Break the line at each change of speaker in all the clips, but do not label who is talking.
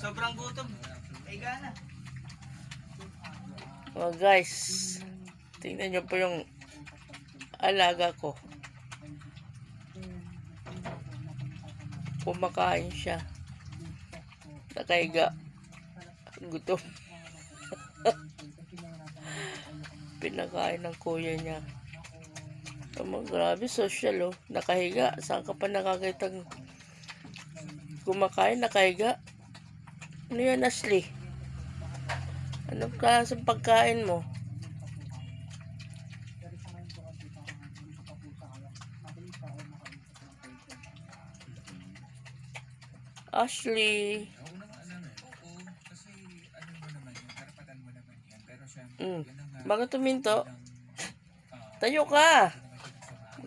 Sobrang gutom. Ay gana.
Oh guys, tingnan nyo po yung alaga ko. Kumakain siya. Nakahiga. Gutom. Pinakain ng kuya niya. Grabe, social oh. Nakahiga. Saan ka pa nakakitang kumakain, nakahiga? Ano yan, Ashley? Anong klaseng pagkain mo? Ashley. Bago tuminto, tayo ka.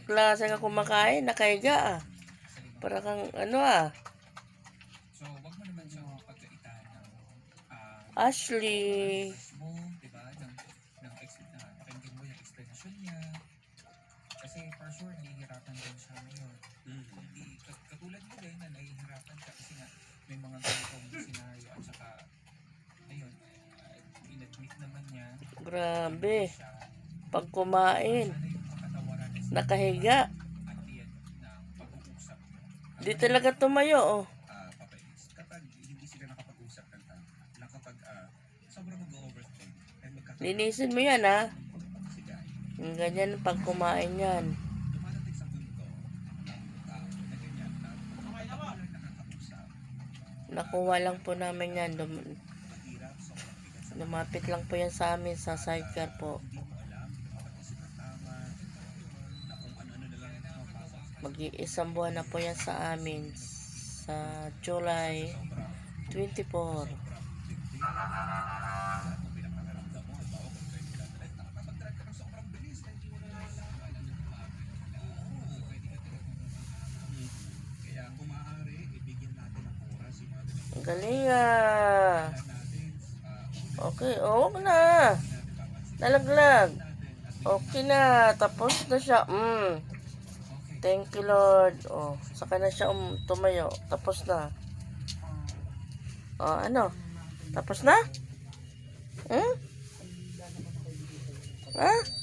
Klase ka kumakain, nakahiga ah. Para kang ano ah. Ashley.
Kasi for sure, nahihirapan din siya ngayon. Katulad ko din na nahihirapan siya kasi nga may mga ganitong senaryo at saka ayun, in-admit naman niya.
Grabe. Pag kumain, nakahiga. Di talaga tumayo oh.
Kapag hindi sila nakapag-usap ng kapag sobrang mag-overthink and
Linisin mo yan ha. Ganyan pag kumain yan.
dumarating sa punto na ganyan na nakakausap,
Nakuha lang po namin yan.
mahirap, sobrang bigat sa
Lumapit lang po yan sa amin sa sidecar po.
hindi mo alam, hindi mo makapag-isip ng tama, na kung ano-ano na lang ang mapasok.
Mag-iisang buwan na po yan sa amin sa July 24.
Kaya kung maaari, ibigyan natin ng oras yung mga ganito
Ang galing ah.
natin.
Okay, oh, wag na. Nalaglag. Okay na, tapos na siya. Thank you Lord. Oh, saka na siya tumayo. Tapos na. Oh, ano? Tapos na? Ha?